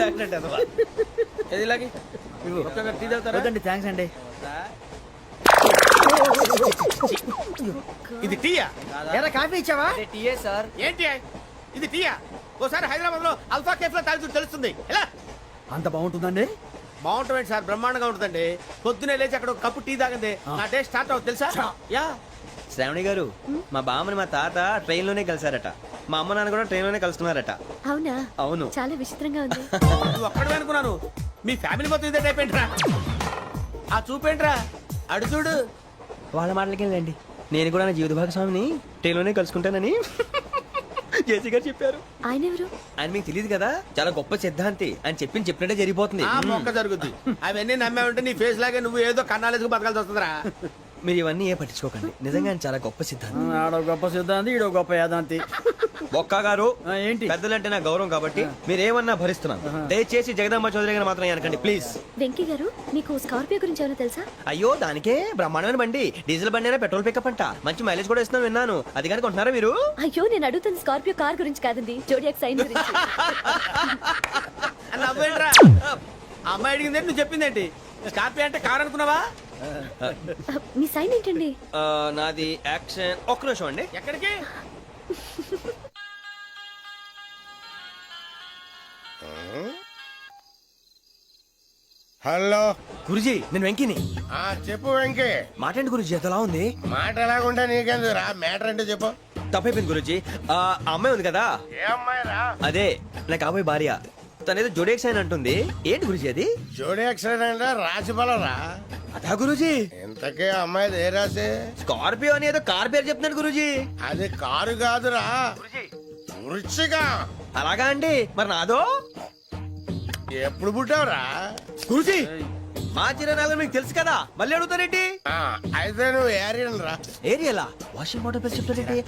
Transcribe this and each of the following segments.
తాగినట్టు అదవా ఏది ఇలాగే టీ తాగుతారా? థ్యాంక్స్ అండి. ఇది టీయా? ఎరా కాఫీ ఇచ్చావా? టీయే సార్. ఏంటి ఇది టీయా? ఓసారి హైదరాబాద్ లో అల్ఫా కేఫ్ లో తాగుతూ తెలుస్తుంది. ఎలా అంత బాగుంటుందండి? బాగుంటుంది సార్, బ్రహ్మాండంగా ఉంటుందండి. పొద్దునే లేచి అక్కడ ఒక కప్పు టీ తాగింది నా డే స్టార్ట్ అవుతుంది తెలుసా? యా. శ్రావణి గారు, మా బామ్మని మా తాత ట్రైన్ లోనే కలిసారట. మా అమ్మ నాన్న కూడా ట్రైన్ లోనే కలుస్తున్నారట. అవునా? అవును. చాలా విచిత్రంగా ఉంది. నువ్వు ఒక్కడే అనుకున్నాను, మీ ఫ్యామిలీ మొత్తం ఇదే టైప్ ఏంట్రా? ఆ చూపేంట్రా అడు చూడు. వాళ్ళ మాటలకి వెళ్ళండి. నేను కూడా నా జీవిత భాగస్వామిని ట్రైన్ లోనే కలుసుకుంటానని జేసీ గారు చెప్పారు. ఆయన ఎవరు? ఆయన మీకు తెలియదు కదా, చాలా గొప్ప సిద్ధాంతి అని చెప్పినట్టే జరిగిపోతుంది. ఆ మొక్క జరుగుద్ది. అవన్నీ నమ్మే ఉంటే నీ ఫేస్ లాగే నువ్వు ఏదో కన్నాలేసుకు బతకాల్సి వస్తుందిరా. మీరు ఇవన్నీ ఏ పట్టించుకోకండి. నిజంగా ఆయన చాలా గొప్ప సిద్ధాంతి. ఆడో గొప్ప సిద్ధాంతి, ఈడో గొప్ప యాదాంతి. బొక్క గారు, ఏంటి? పెద్దలంటే నా గౌరవం కాబట్టి మీరేమన్నా భరిస్తున్నాను. దయచేసి జగదాంబ చౌదరి గారు మాత్రం అనకండి ప్లీజ్. వెంకీ గారు, మీకు స్కార్పియో గురించి ఏమైనా తెలుసా? అయ్యో, దానికే బ్రహ్మాండమైన బండి. డీజిల్ బండి అయినా పెట్రోల్ పికప్ అంట. మంచి మైలేజ్ కూడా ఇస్తున్నాను విన్నాను. అది కానీ కొంటున్నారా మీరు? అయ్యో, నేను అడుగుతున్న స్కార్పియో కార్ గురించి కాదండి, జోడియాక్ సైన్ గురించి. నవ్వేంట్రా? అమ్మాయి అడిగింది నువ్వు చెప్పిందేంటి? స్కార్పియో అంటే కార్ అనుకున్నావా? మీ సైన్ ఏంటండి? నాది యాక్షన్. ఒక్క నిమిషం అండి. ఎక్కడికి? హలో గురుజీ, నేను వెంకిని. చెప్పు వెంకీ. మాట్లాడండి గురుజీ, ఎంతలా ఉంది? మాట ఎలాగుంటా నీకెందుకు రా, మ్యాటర్ అంటే చెప్పు. తప్పైపోయింది గురుజీ. ఆ అమ్మాయి ఉంది కదా, ఏ అమ్మాయి రా? అదే నా కాబోయే భార్య. తనేదో జోడేక్స్ అని అంటుంది. ఏంటి గురుజీ అది? జోడి యాక్సిడెంట్ రాసి బలరా. అదా గురుజీ? ఇంతకే అమ్మాయి ఏ రాసి? స్కార్పియో అని ఏదో కార్ పేరు చెప్తున్నాడు గురుజీ. అది కారు కాదురా, వృచ్చిక. అలాగా అండి, మరి నాదో? ఎప్పుడు పుట్టావురా? గురుజీ, మా చిరనాలు మీకు తెలుసు కదా, మళ్ళీ అడుగుతారేంటి? అయితే నువ్వు ఏరియన్ రా. ఏరియలా? వాషింగ్ వాటర్ పేరు చెప్తారేంటి?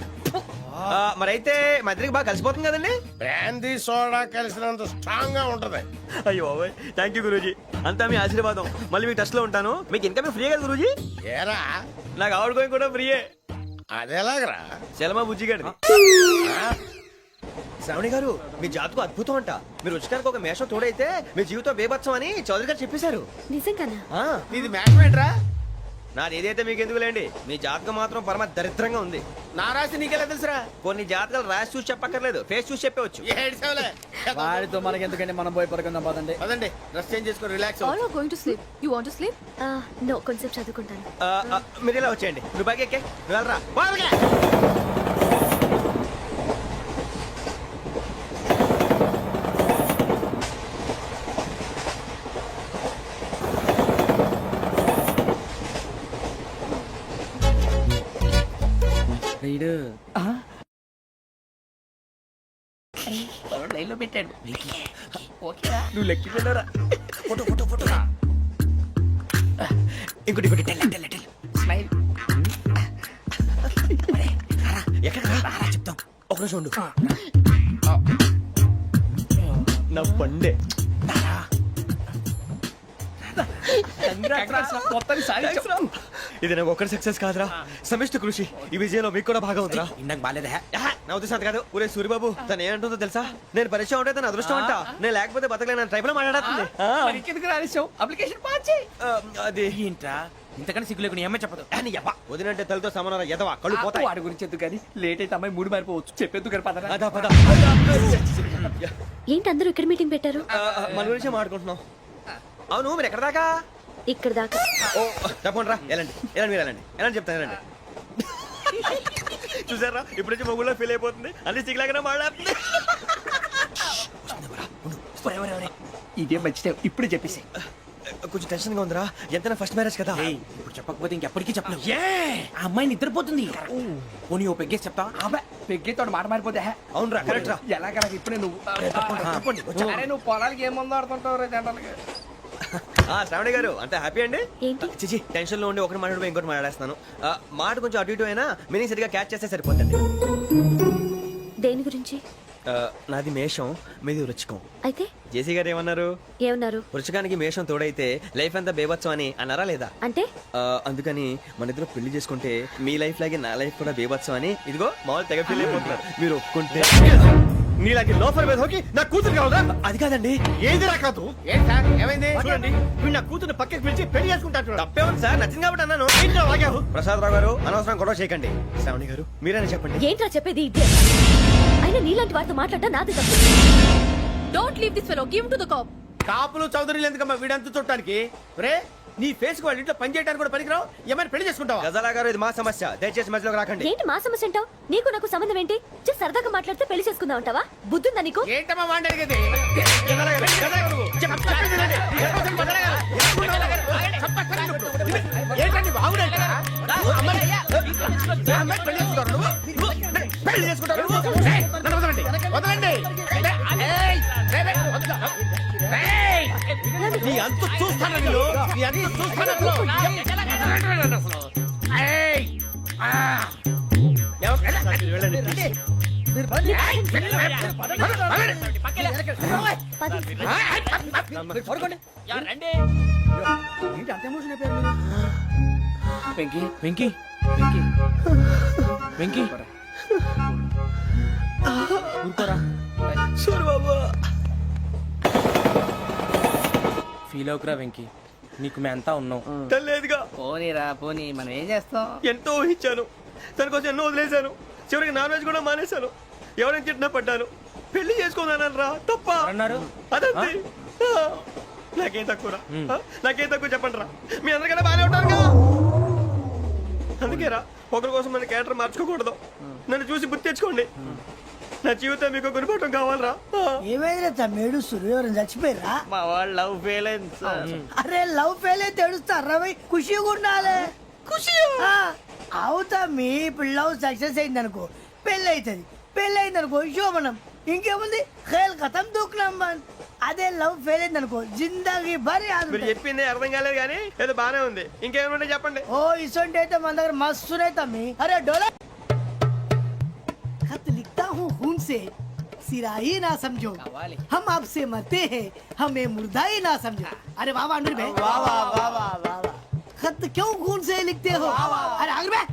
మరైతే మా ఇద్దరికి బాగా కలిసిపోతుంది కదండి. బ్రాందీ సోడా కలిసినంత స్ట్రాంగ్ గా ఉంటది. అయ్యో థ్యాంక్ యూ గురూజీ, అంతా మీ ఆశీర్వాదం. మళ్ళీ మీకు టచ్ లో ఉంటాను. మీకు ఇన్కమ్ ఫ్రీ కదా గురూజీ? ఏరా, నాకు ఆవిడ గోయింగ్ కూడా ఫ్రీయే. అదేలాగరా? చలమా బుజ్జి గారిది. శ్రావణి గారు, మీ జాతకు అద్భుతం అంట. మీరు రుచికానికి ఒక మేషం తోడైతే మీ జీవితం బేబత్సం అని చౌదరి గారు చెప్పేశారు. నిజంగానా? ఇది మ్యాటర్ ఏంట్రా? నాది ఏదైతే మీకు ఎందుకు లేండి, మీ జాతకం మాత్రం పరమ దరిద్రంగా ఉంది. నా రాసి నీకెలా తెలుసురా? కొన్ని జాతకాలు రాసి చూసి చెప్పక్కర్లేదు, ఫేస్ చూసి చెప్పవచ్చు. వాడితో మనకి ఎందుకంటే, మనం పోయి పడుకుందాం పదండి. పదండి, డ్రెస్ చేంజ్ చేసుకొని relax. All are going to sleep. You want to sleep? No, కొంచెం చదువుకుంటాను. మీరు ఇలా వచ్చేయండి. నువ్వు బాగా ఎక్కే, నువ్వు వెళ్ళరా. లైన్లో పెట్టాడు. నువ్వు లెక్కి వెళ్ళరా. Photo photo photo. ఇంకోటి ఇంకోటి. స్మైల్. ఎక్కడ చెప్తాం. ఒక రోజు ఉండు. నా పండే. ఇది నాకు ఒక్కరి సక్సెస్ కాదురా, సమిష్టి కృషి. ఈ విజయంలో మీకు కూడా భాగం ఉందిరా. ఇందాక బాలేదా? నా ఉద్దేశం కాదు. ఊరే సూర్యబాబు, తను ఏమంటుందో తెలుసా? నేను పరిచయం ఉంటే తన అదృష్టం అంట. నేను లేకపోతే బతకలేను ట్రైబ్ లో మాట్లాడుతుంది. అప్లికేషన్ పాస్ చేయి. అది ఏంట్రా ఇంతకన్నా సిగ్గు లేకుండా ఏమై చెప్పదు. వదినంటే తలతో సమానం ఎదవా, కళ్ళు పోతాయి. వాడి గురించి ఎందుకు కానీ లేట్ అయితే అమ్మాయి మూడు మారిపోవచ్చు. చెప్పేందుకు గారు పద. అదా పద. ఏంటి అందరూ ఇక్కడ మీటింగ్ పెట్టారు? మన గురించి మాట్లాడుకుంటున్నాం. అవును, మీరు ఎక్కడ దాకా? ఇక్కడ దాకా. ఓ తప్పకుండా రా, వెళ్ళండి వెళ్ళండి, మీరు వెళ్ళండి వెళ్ళండి, చెప్తాను వెళ్ళండి. చూసారా, ఇప్పుడు నుంచి మొగుల్లో ఫీల్ అయిపోతుంది. అన్ని సిగ్లాగానే మాట్లాడుతుంది. ఇదే మంచి టైం, ఇప్పుడే చెప్పేసి. కొంచెం టెన్షన్ గా ఉందిరా. ఎంతైనా ఫస్ట్ మ్యారేజ్ కదా. ఇప్పుడు చెప్పకపోతే ఇంకెప్పటికీ చెప్పలేవు. ఆ అమ్మాయి నిద్రపోతుంది. పోనీ ఓ పెగ్గేసి చెప్తా. పెగ్గేతో మాట మారిపోతే. అవునురా, కరెక్ట్ రా. ఎలాగలా ఇప్పుడే నువ్వు అరే నువ్వు పొలాలకి ఏముందో ఆడుతుంటావు రే జంటలకి. శ్రావణి గారు, అంత హ్యాపీ అండి? ఏంటి? చిచి, టెన్షన్ లో ఉండి ఒకటి మాట్లాడిపోయి ఇంకోటి మాట్లాడేస్తాను. మాట కొంచెం అటు ఇటు అయినా మీనింగ్ సరిగా క్యాచ్ చేస్తే సరిపోతుంది. దేని గురించి? నాది మేషం, మీది వృచ్చికం. అయితే జేసీ గారు ఏమన్నారు? ఏమన్నారు? వృచ్చికానికి మేషం తోడైతే లైఫ్ అంతా బేబత్సం అని అన్నారా లేదా? అంటే అందుకని మన ఇద్దరు పెళ్లి చేసుకుంటే మీ లైఫ్ లాగే నా లైఫ్ కూడా బేబత్సం అని, ఇదిగో మామూలు తెగ ఫీల్ అయిపోతున్నారు. మీరు ఒప్పుకుంటే నీలాంటి లోఫర్ మీద హోకి నా కూతురు కావదా? అది కాదండి. ఏది రాకదు ఏంటి సార్ ఏమైంది చూడండి వీడు నా కూతురు పక్కకి పిలిచి పెళ్లి చేసుకుంటాడు. తప్పే ఉంది సార్, నచ్చింది కాబట్టి అన్నాను. ప్రసాద్ రావు గారు అనవసరం గొడవ చేయకండి. శ్రావణి గారు మీరైనా చెప్పండి. ఏంట్రా చెప్పేది ఇదే? అయినా నీలాంటి వారితో మాట్లాడటం నాది తప్పు. Don't leave this fellow. Give him to the cop. కాపులు చౌదరులు ఎందుకమ్మా వీడంతా చూడటానికి? రే నీ ఫేస్ కు వాళ్ళ ఇంట్లో పని చేయడానికి కూడా పనికిరావు. ఏమైనా పెళ్లి చేసుకుంటావా? గజాలా గారు ఇది మా సమస్య, దయచేసి మధ్యలోకి రాకండి. ఏంటి మా సమస్య అంటావు? నీకు నాకు సంబంధం ఏంటి? జస్ట్ సరదాగా మాట్లాడితే పెళ్లి చేసుకుందాం అంటావా? బుద్ధుందా నీకు? ఏంటమ్మా వాడి అడిగేది ఏంటండి బాగుండట పెళ్లి చేసుకుంటారు నువ్వు? ఏయ్, నన్ను వదలండి వదలండి. నీ అంత చూస్తాను నీ అంత చూస్తాను వెంకీ వెంకీ వెంకీ వెంకీ ఊరుకోరా. ఫీల్ అవుకురా వెంకీ, నీకు మేమంతా ఉన్నాం. తెలియదుగా. పోనీరా పోనీ, మనం ఏం చేస్తాం? ఎంతో ఊహించాను, తన కోసం ఎన్నో వదిలేశాను. చివరికి నాన్ వెజ్ కూడా మానేశాను. ఎవరైనా తిట్టినా పడ్డాను. పెళ్లి చేసుకున్నాను రా, తప్ప అన్నారు. అదంతే. నాకేం తక్కువ రా, నాకేం తక్కువ చెప్పండి రా. మీ అందరికన్నా బాగానే ఉంటారుగా. అందుకే రా, ఒకరి కోసం మన క్యారెక్టర్ మార్చుకోకూడదు. నన్ను చూసి గుర్తు తెచ్చుకోండి. నా జీవితం మీకు గురిపటం కావాలరా. ఏమైందిరా తమ్మేడు సూర్యవరం చచ్చిపోయిరా? మా వాళ్ళు లవ్ ఫెయిల్ అయింది సార్. అరే లవ్ ఫెయిల్ అయితే ఏడుస్తారా? ఖుషిగా ఉండాలి. ఖుషి అవుతా. మీ ఇప్పుడు లవ్ సక్సెస్ అయింది అనుకో పెళ్ళి అవుతుంది. పెళ్ళి అయింది అనుకో శోభనం. ఇంకేముంది ఖేల్ కథం దూకునాం బన్. అదే లవ్ ఫెయిల్ అయింది అనుకో జిందాగీ భారీ. మీరు చెప్పింది అర్థం కాలేదు కానీ ఏదో బానే ఉంది. ఇంకేమైనా చెప్పండి. ఓ ఇసొంటి అయితే మన దగ్గర మస్తున్నాయి తమ్మి. అరే డోలా खत लिखता हूँ खून से सिरा ही ना समझो, हम आपसे मरते हैं हमें मुर्दा ही ना समझो. अरे वाह वाह अनुर भाई, वाह वाह वाह वाह वाह. खत क्यों खून से लिखते हो? अरे अनुर भाई,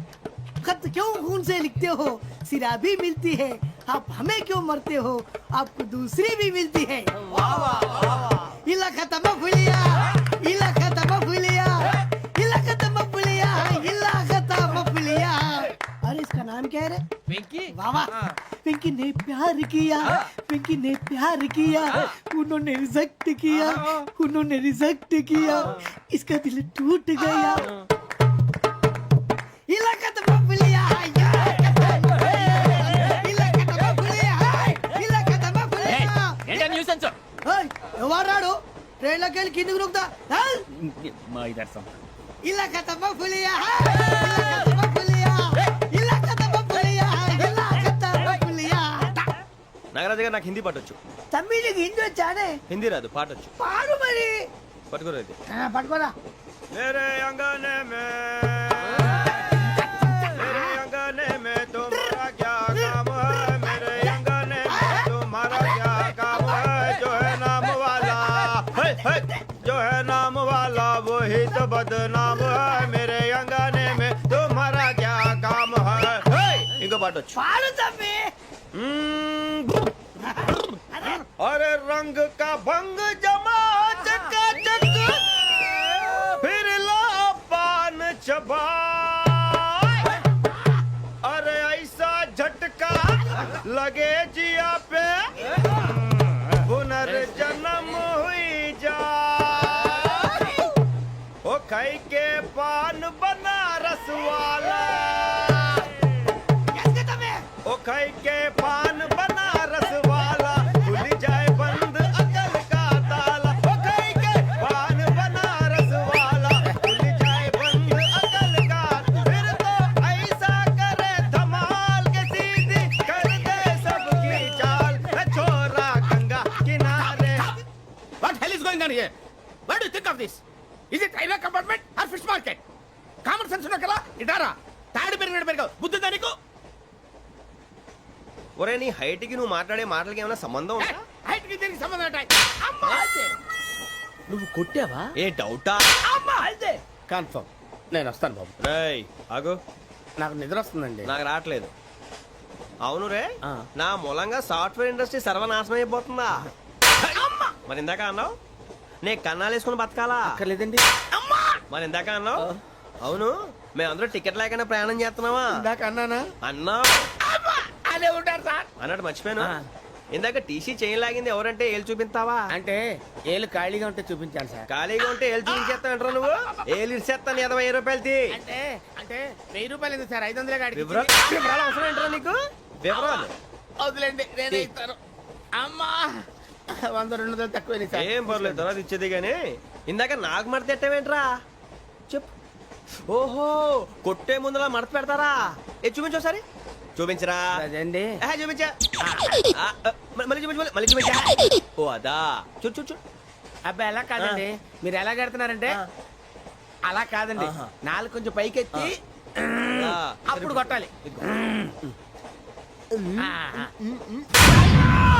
खत क्यों खून से लिखते हो? सिरा भी मिलती है, आप हमें क्यों मरते हो? आपको दूसरी भी मिलती है. वाह वाह वाह. इला खत्म फुलिया, इला खत्म फुलिया, इला खत्म फुलिया, इला खत्म फुलिया. अरे इसका नाम क्या है रे? వెంకీ वाह वाह. पिंकी ने प्यार किया, पिंकी ने प्यार किया, उन्होंने रिजेक्ट किया, उन्होंने रिजेक्ट किया, इसका दिल टूट गया. इलाका तो बबलिया है, इलाका तो बबलिया है, इलाका तो बबलिया. ఏంటా న్యూసెన్స్? ओए ఎవరాడు ట్రైన్ లోకి వెళ్ళి కిందకి నొక్కుతా? మా ఇదర్శం इलाका तो बबलिया है, इलाका तो बबलिया, इलाका तो बबलिया है, इलाका तो बबलिया. నాగరాజు గారు నాకు హిందీ పాటొచ్చు. తమ్మి నీకు హిందీ వచ్చానే? హిందీ రాదు, పాటొచ్చు. పాడు మరి. పట్టుకోరు అయితే. పట్టుకోరా. मेरे अंगने में मेरे अंगने में तुम्हारा क्या काम है? मेरे अंगने में तुम्हारा क्या काम है? जो है नाम वाला जो है नाम वाला वही तो बदनाम है. मेरे अंगने में तुम्हारा क्या काम है? इंको पाटो పాడు తమ్మి. अरे रंग का भंग जमा चकाचक फिर ला पान चबा. अरे ऐसा झटका लगे जिया पे पुनर्जन्म हुई जा. ओ खाई के पान बनारस वाला, ओ खाई के पान बनारस वाला खुल जाए बंद अकल का ताला. ओ खाई के पान बनारस वाला खुल जाए बंद अकल का. फिर तो ऐसा करे धमाल के सीधी कर दे सबकी चाल. छोरा गंगा किनारे. What hell is going on here? What do you think of this? Is it railway compartment or fish market? Common sense ఉన్నా కదా ఇటారా. తాడు పెరిగాడు బుద్ధి నీకు. ఒరే నీ హైట్ కి నువ్వు మాట్లాడే మాటలకి ఏమైనా సంబంధం ఉందా? హైట్ కి దీనికి సంబంధం ఉంటాయి. అమ్మా నువ్వు కొట్టావా? ఏ డౌటా? అమ్మా అయితే కన్ఫర్మ్. నేను వస్తాను బాబు. రేయ్ ఆగు, నాకు నిద్ర వస్తుందండి. నాకు రావట్లేదు. అవును రే నా మూలంగా సాఫ్ట్వేర్ ఇండస్ట్రీ సర్వనాశనం అయిపోతుందా మరి ఇందాక అన్నావు నే కన్నాలు వేసుకుని బతకాలా లేదండి మరి ఇందాక అన్నావు అవును మేమందరూ టికెట్ లేకుండా ప్రయాణం చేస్తున్నావా ఇందాక అన్నానా అన్నావు అదే ఉంటారు సార్ అన్నట్టు మర్చిపోయాను ఇందాక టీసీ చేయి లాగింది ఎవరంటే ఏళ్ళు చూపిస్తావా అంటే ఏళ్ళు ఖాళీగా ఉంటే చూపించాలి సార్ ఖాళీగా ఉంటే ఏళ్ళు చూపించేస్తానంటారా నువ్వు ఏళ్ళు ఇచ్చేస్తాను 20 రూపాయలది అంటే అంటే 1000 రూపాయలు ఎందుకు సార్ 500 కాడికి వివరాలు అవసరం ఏంటరా నీకు వివరాలు వదిలేండి నేనే ఇస్తాను అమ్మా 100 200 తక్కువ సార్ ఏం పర్లేదు తర్వాత ఇచ్చేది గానీ ఇందాక నాకు మడత ఎట్టవేంట్రా చెప్పు ఓహో కొట్టే ముందులా మడత పెడతారా ఏ చూపించు ఒకసారి చూపించరా అదండి చూపించా మళ్ళీ చూపించు మళ్ళీ చూపించా ఓ అదా చూడు చూడు చూడు అబ్బాయి ఎలా కాదండి మీరు ఎలా కడుతున్నారంటే అలా కాదండి నాలుగు కొంచెం పైకెత్తి అప్పుడు కొట్టాలి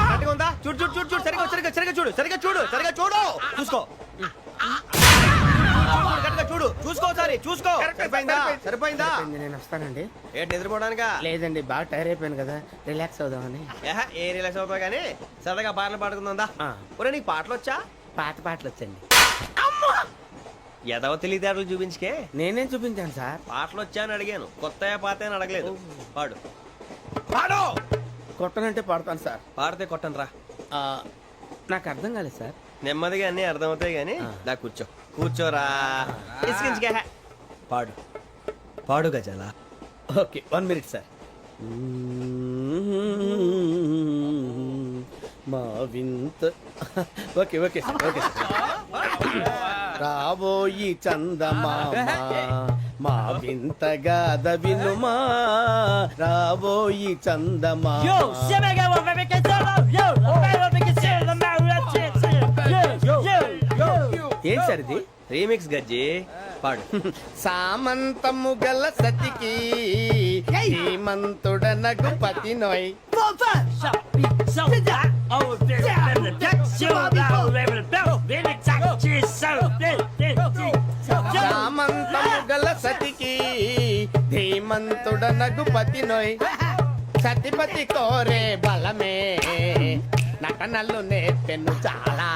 కరెక్ట్గా ఉందా చూడు చూడు చూడు చూడు సరిగా సరిగా సరిగా చూడు సరిగా చూడు సరిగా చూడు చూసుకో కరెక్ట్గా చూడు చూసుకో సారి చూసుకో సరిపోయిందా సరిపోయిందా నేను వస్తానండి ఏంటి నిద్రపోవడానికా లేదండి బాగా టైర్ అయిపోయాను కదా రిలాక్స్ అవుదామని ఏ రిలాక్స్ అవుతావు కానీ సరదాగా పాటలు పాడుకుందా ఒరే నీకు పాటలు వచ్చా పాత పాటలు వచ్చండి ఎదవ తెలివితేటలు చూపించుకే నేనేం చూపించాను సార్ పాటలు వచ్చా అని అడిగాను కొత్త పాత అని అడగలేదు పాడు పాడు కొట్టనంటే పాడతాను సార్ పాడితే కొట్టను రా నాకు అర్థం కాలేదు సార్ నెమ్మదిగా అన్ని అర్థమవుతాయి కానీ దా కూర్చో కూర్చోరా ఇసుకించుకే పాడు పాడు గజాల ఓకే 1 మినిట్ సార్ మా వింత okay okay sir okay sir రాబోయి చందమామ మా వింతగా దవినుమా రాబోయి చందమామ ఏం సార్ ఇది రీమిక్స్ గజ్జి పాడు సామంతము గల సతికి శ్రీమంతుడనగు పతి నోయ్ సామంతము గల సతికి ధీమంతుడనగు పతి నోయ్ సతిపతి కోరే బలమే నటనలు నేర్పెను చాలా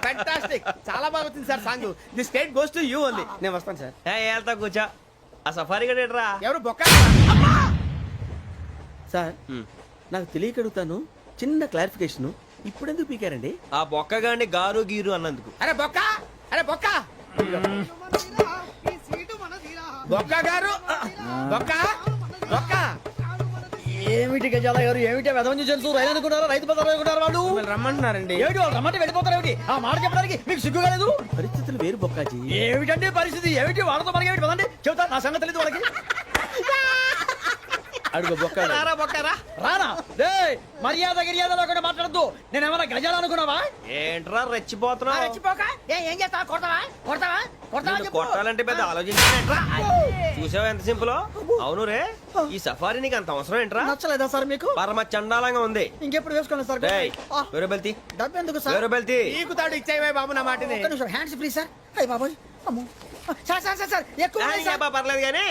ఫ్యాంటాస్టిక్ చాలా బాగా వచ్చింది sir song the state goes to you only నేను వస్తాను సార్ వెళ్తా కూర్చో ఆ సఫారీ గడేట్రా ఎవరు బొక్క సార్ నాకు తెలియక అడుగుతాను చిన్న క్లారిఫికేషన్ ఇప్పుడు ఎందుకు పీకారండి ఆ బొక్కగాండి గారు గీరు అన్నందుకు అరే బొక్క అరే బొక్క బొక్క గారు బొక్క బొక్క ఏమిటి గజాల గారు ఏమిటి వెదవని జంతువు రైలు అనుకున్నారా రైతు బజార్ అనుకున్నారు వాళ్ళు మిమ్మల్ని రమ్మంటున్నారండి ఏమిటి వాళ్ళు రమ్మంటే వెళ్ళిపోతారు ఏమిటి ఆ మాట చెప్పడానికి మీకు సిగ్గు కాలేదు పరిస్థితులు వేరు బొక్కాజీ ఏమిటంటే పరిస్థితి ఏమిటి వాళ్ళతో మనకి ఏమిటి పదండి చెబుతా నా సంగతి తెలియదు వాళ్ళకి అడుగు బొక్క రారా బొక్కరా రానా రే మర్యాద గిర్యాద లేకుండా మాట్లాడద్దు నేను ఏమైనా గజాలు అనుకున్నావా ఏంట్రా రెచ్చిపోతున్నావు రెచ్చిపోక ఏం చేస్తావా కొడతావా కొడతావా కొడతావా నిన్ను చెప్పు. కొట్టాలంటే పెద్ద ఆలోచించానేంట్రా చూసావా ఎంత సింపుల్ అవును రే ఈ సఫారీ నీకు అంత అవసరం ఏంట్రా నచ్చలేదా సార్ మీకు పరమ చండాలంగా ఉంది ఇంకెప్పుడు వేసుకోండి సార్ డేయ్, ఆ, వేరే బెల్తి డబ్బు ఎందుకు సార్ వేరే బెల్తి నీకు తాడు ఇచ్చేవే బాబు నా మాటని ఒక్క నిమిషం హ్యాండ్స్ ప్లీజ్ సార్ అయ్యి బాబోయ్ అమ్మో సార్ సార్ సార్ సార్ ఎక్కువ ఉన్నాయి సార్. పర్లేదు కానీ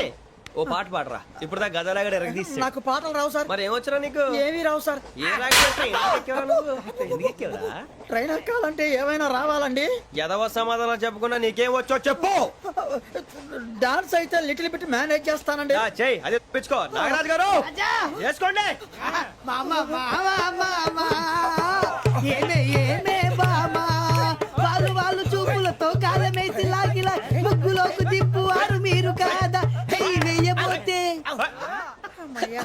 ఓ పాట పాడరా ఇప్పుడు దా గదలాగడ ఎరగ తీసి నాకు పాటలు రావు సార్ మరి ఏమొచ్చరా నీకు ఏమీ రావు సార్ ఏ రాకపోతే ఎందుకు ఎక్కేవరా నువ్వు? ఎందుకు ఎక్కేవరా ట్రైన్ ఎక్కాలంటే ఏమైనా రావాలండి ఎదవ సమాధానం చెప్పకుండా నీకేం వచ్చో చెప్పు డాన్స్ అయితే లిటిల్ బిట్ మేనేజ్ చేస్తానండి చెయ్యి అదే తెప్పించుకో నాగరాజు గారు చేసుకోండి మామా మామా మామా ఏమే ఏమే బామా వాళ్ళు వాళ్ళు చూపులతో కాలమేసి లాగిలా ముగ్గులోకి దిప్పువారు మీరు కాదా చెయ్యి వెయ్యబోతే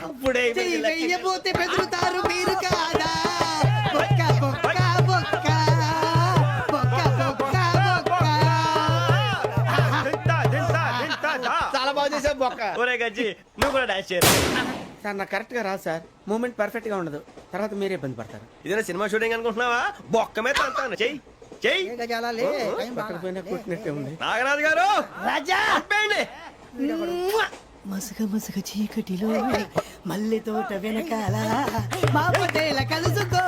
అప్పుడే చెయ్యి వెయ్యబోతే బెదురుతారు మీరు కాదా బొక్క బొక్క బొక్క బొక్క బొక్క బొక్క తింటా, తింటా, తింటా, దా. చాలా బాగా చేసావు బొక్క ఒరే గజ్జి నువ్వు కూడా డాన్స్ చేయరు సార్ నాకు కరెక్ట్ గా రాదు సార్ మూమెంట్ పర్ఫెక్ట్ గా ఉండదు తర్వాత మీరే ఇబ్బంది పడతారు ఇదేనా సినిమా షూటింగ్ అనుకుంటున్నావా బొక్క మీద అంటాను చెయ్యి చెయ్యి ఏ గజాలాలే టైం పక్కన పోయినా కొట్టినట్టే ఉంది నాగరాజు గారు రాజా ఆపేయండి. మసగ మసగ చీకటిలో మల్లె తోట వెనకాల మా పటేల కలుసుకో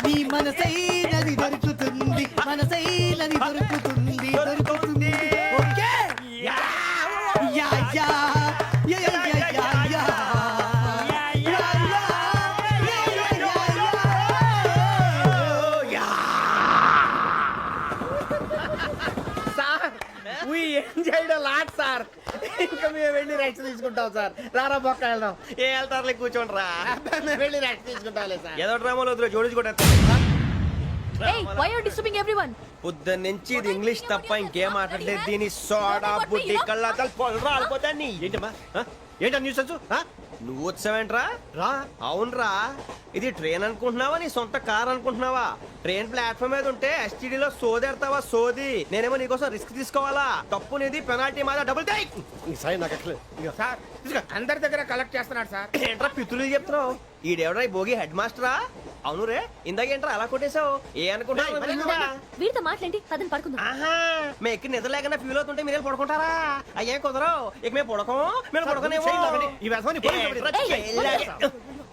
నీ మనసైనది దొరుకుతుంది మనసైనది దొరుకుతుంది దొరుకుతుంది ఓకే యా యా చేయడం లాట్ సార్. ఇంకా మేము వెళ్ళి రెస్ట్ తీసుకుంటాం సార్. రారా బొక్క వెళ్దాం. ఏ వెళ్తారులే కూర్చోండి రా. మేము వెళ్ళి రెస్ట్ తీసుకుంటాంలే సార్. ఏదో డ్రామాలో వద్దు జోడించుకుంటా. Hey, why are you disturbing everyone? పొద్దున్న నుంచి ఇది ఇంగ్లీష్ తప్ప ఇంకేం మాట్లాడలేదు. దీని సోడా బుడ్డి కళ్ళతలు పొలరా అల్పోతాన్ని. ఏంటమ్మా ఏంటా న్యూస్ నువ్వు వచ్చావేంట్రా? రా. అవునరా, ఇది ట్రైన్ అనుకుంటున్నావా నీ సొంత కార్ అనుకుంటున్నావా? ట్రైన్ ప్లాట్ఫామ్ మీద ఉంటే ఎస్టీడీలో సోదేడతావా సోది? నేనేమో నీకోసం రిస్క్ తీసుకోవాలా? తప్పు నీది, పెనాల్టీ మాదా, డబుల్ టై. సార్ అందరి దగ్గర కలెక్ట్ చేస్తున్నాడు సార్. ఏంట్రా పితులు చెప్తున్నావు? ఈడెవడ్రా ఈ భోగి హెడ్ మాస్టరా? అవును రే, ఇందాకేంట్రా అలా కొట్టేశావు? ఏ అనుకుంటా? వీరితో మాట్లాడి అతను పడుకుందాం. ఆహా, మేము ఎక్కడ నిద్ర లేకుండా ఫీల్ అవుతుంటే మీరే పడుకుంటారా? అయ్యే కుదరవు. ఇక మేము పడకం, మేము పడకనేమో.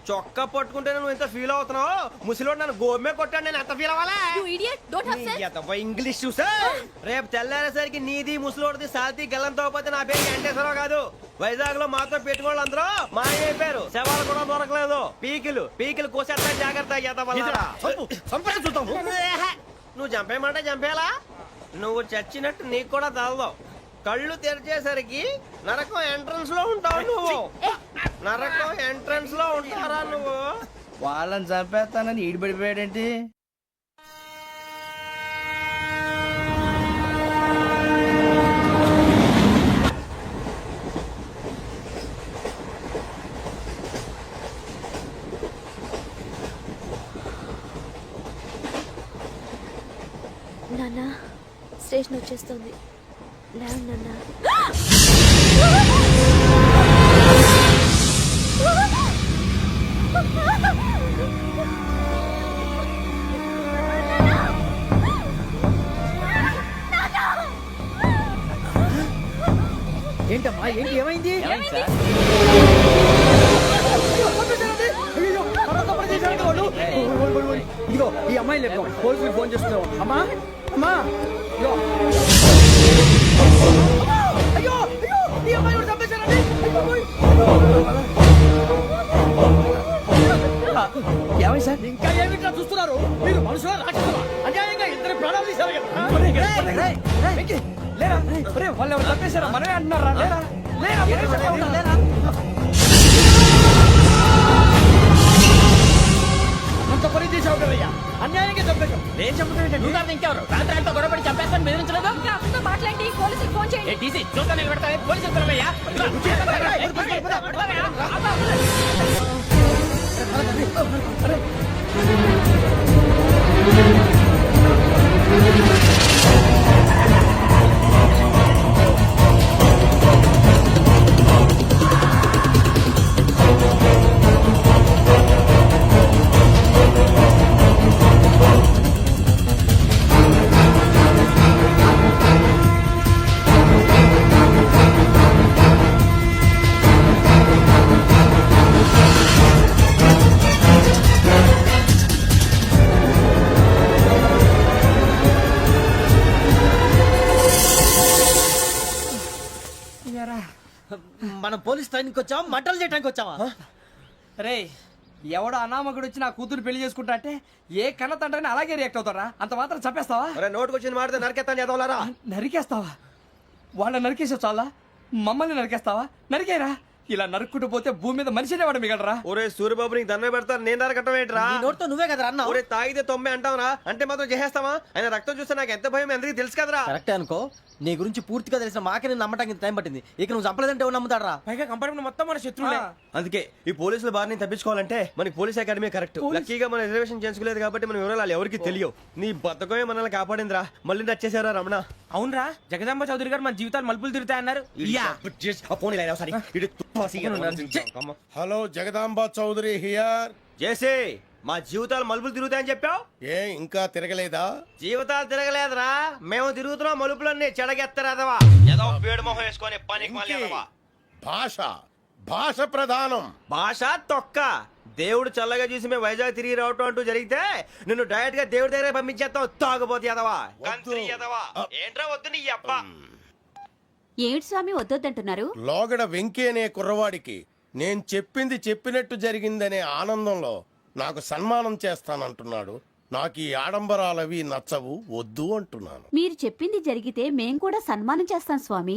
చొక్కా పట్టుకుంటే నువ్వు ఎంత ఫీల్ అవుతున్నావు? ముసలివాడు నన్ను గోమే కొట్టాడు, నేను ఎంత ఫీల్ అవ్వాలా? You idiot! Don't have sense. English చూసా? రేపు తెల్లారేసరికి నీది ముసలోడిది సాతి గల్లంతో పోతే నా పేరు వెంకటేశ్వరరావు కాదు. వైజాగ్ లో మాతో పెట్టుకోళ్ళు అందరూ మాయమైపోయారు. శవాలు కూడా దొరకలేదు. పీకిలు కోసేస్తా, జాగ్రత్త. నువ్వు చంపేయమంటే చంపేలా? నువ్వు చచ్చినట్టు నీకు కూడా తగదు. కళ్ళు తెరిచేసరికి నరకం ఎంట్రన్స్ లో ఉంటావు నువ్వు. నరకం ఎంట్రన్స్ లో ఉంటారా నువ్వు? వాళ్ళని చంపేస్తానని ఈడిపడిపోయాడేంటి? నాన్న, స్టేషన్ వచ్చేస్తుంది. లేవు నాన్న. ఏంటమ్మా ఏంటి ఏమైంది? ఇదిగో ఈ అమ్మాయి లేపు పోలీసులకు ఫోన్ చేస్తున్నావు. అమ్మా అమ్మా ఇదిగో. అయ్యో అయ్యో ఈ అమ్మాయి కూడా చంపేశారండి. ఏమై సార్? ఇంకా ఏమిట్లా చూస్తున్నారు? మీరు మనుషుల రాక్షసులా? అన్యాయంగా ఇద్దరు ప్రాణాలు తీశారు కదా. లేరా వాళ్ళు ఎవరు చంపేశారా? మనమే అంటున్నారా? లేరా లేరా అంత పని చేసావు కదయ్యా, అన్యాయంగా చంపేశావు. నేను చంపుతాను ఇంకెవరు? రాత్రి గొడవపడి చంపేస్తాను బెదిరించలేదు. అతనితో మాట్లాడి పోలీసులకు ఫోన్ చేయండి. టీసీ చూస్తా నిలబెడతా. పోలీసులు పిలవయ్యా. మనం పోలీస్ ట్రైనింగ్ వచ్చావా, మంటలు చేయడానికి వచ్చావా? రే, ఎవడో అనామకుడు వచ్చి నా కూతురు పెళ్లి చేసుకుంటా అంటే ఏ కన్న తండ్రిని అలాగే రియాక్ట్ అవుతారా? అంత మాత్రం చంపేస్తావా? నోటుకు వచ్చింది మాడితే నరకెత్తాను చదవాలరా. నరికేస్తావా? వాళ్ళని నరికేసావు చాలా, మమ్మల్ని నరికేస్తావా? నరికేరా. ఇలా నరుక్కుంటూ పోతే భూమి మీద మనిషినే వాడు మిగలరా. ఒరే సూర్యబాబు నీకు దండ పెడతాను, నేను నరకటం ఏంట్రా? నోటితో నువ్వే కదా అన్నా. ఒరే తాగితే 90 అంటావురా, అంటే మాత్రం చేసేస్తావా? ఆయన రక్తం చూస్తే నాకు ఎంత భయం అందరికీ తెలుసు కదరా. కరెక్టే అనుకో, నీ గురించి పూర్తిగా తెలిసిన మాకే నేను నమ్మటానికి టైం పట్టింది. ఇక నువ్వు చంపలేదంటే ఎవరు నమ్ముతాడరా? పైగా కంపార్ట్మెంట్ మొత్తం మన శత్రువులే. అందుకే ఈ పోలీసుల బారిని తప్పించుకోవాలంటే మనకి పోలీస్ అకాడమీ కరెక్ట్. లక్కీగా మన రిజర్వేషన్ చేసుకోలేదు కాబట్టి మన వివరాలు ఎవరికి తెలియవు. నీ బతకమే మనల్ని కాపాడిందిరా. మళ్ళీ నచ్చేసారా రమణ? అవునరా, జగదాంబ చౌదరి గారు మన జీవితాలు మలుపులు తిరుగుతాయన్నారు. Hello Jagadamba Chowdary here. చేసే మా జీవితాలు మలుపులు తిరుగుతాయని చెప్పావు. ఏ ఇంకా తిరగలేదా? జీవితాలు తిరగలేదురా, మేము తిరుగుతున్నాం మలుపులన్నీ. చెడగెత్తరాదవా ఏదో పేడు మొహం వేసుకొని పనికి మళ్ళీ భాష భాష ప్రధానం. భాష తొక్క. దేవుడు చల్లగా చూసి మేము వైజాగ్ తిరిగి రావటం అంటూ జరిగితే నిన్ను డైరెక్ట్ గా దేవుడి దగ్గర పంపించేస్తావు. తాగబోతు ఎదవా, కంత్రి ఎదవా. ఏంట్రా వద్దు నీ అబ్బా. ఏడు స్వామి వద్దొద్దంటున్నారు. లోగడ వెంకీ అనే కుర్రవాడికి నేను చెప్పింది చెప్పినట్టు జరిగిందనే ఆనందంలో నాకు సన్మానం చేస్తానంటున్నాడు. నాకు ఈ ఆడంబరాలవి నచ్చవు, వద్దు అంటున్నాను. మీరు చెప్పింది జరిగితే మేం కూడా సన్మానం చేస్తాం స్వామి.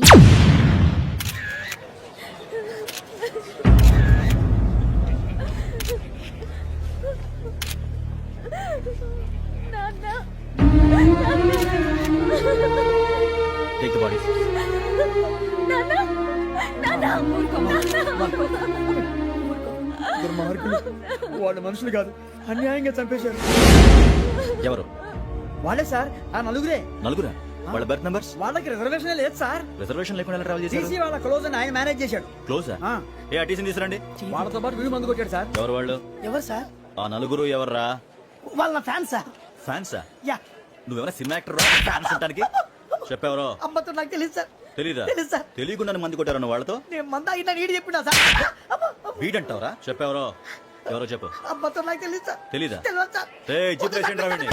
Take the body. వాళ్ళు మనుషులు కాదు, అన్యాయంగా చంపేశారు. ఎవరు? వాళ్ళే సార్, ఆ నలుగురే. నలుగురా? వాళ్ళ బర్త్ నంబర్స్? వాళ్ళకి రిజర్వేషన్ లేదు సార్. రిజర్వేషన్ లేకుండా ఎలా ట్రావెల్ టీసీ చేశారు? వాళ్ళ క్లోజ్ అని ఆయన మేనేజ్ చేశాడు. క్లోజా? ఆ. ఏ ఆ టీసీని తీసుకురండి. వాళ్ళతో పాటు వీడు మందు కొట్టాడు సార్. ఎవరు వాళ్ళు? ఎవరు సార్? ఆ నలుగురు ఎవర్రా? వాళ్ళ ఫ్యాన్ సార్. ఫ్యాన్సా? యా. నువ్వెవరా సినిమా యాక్టర్ రా ఫ్యాన్స్ అంటానికి? చెప్పెవరో? అమ్మతో నాకు తెలియదు సార్. తెలీదా? తెలీదు సార్. తెలియకుండా మంది కొట్టారన్న వాళ్ళతో? నేను మంద అయినా నీడి చెప్పినా సార్. వీడంటావరా? చెప్పెవరో? ఎవరో చెప్పు. అమ్మతో నాకు తెలియదు సార్. తెలీదా? తెలియదు సార్. జీప్ వేసేయండి రా వీడిని.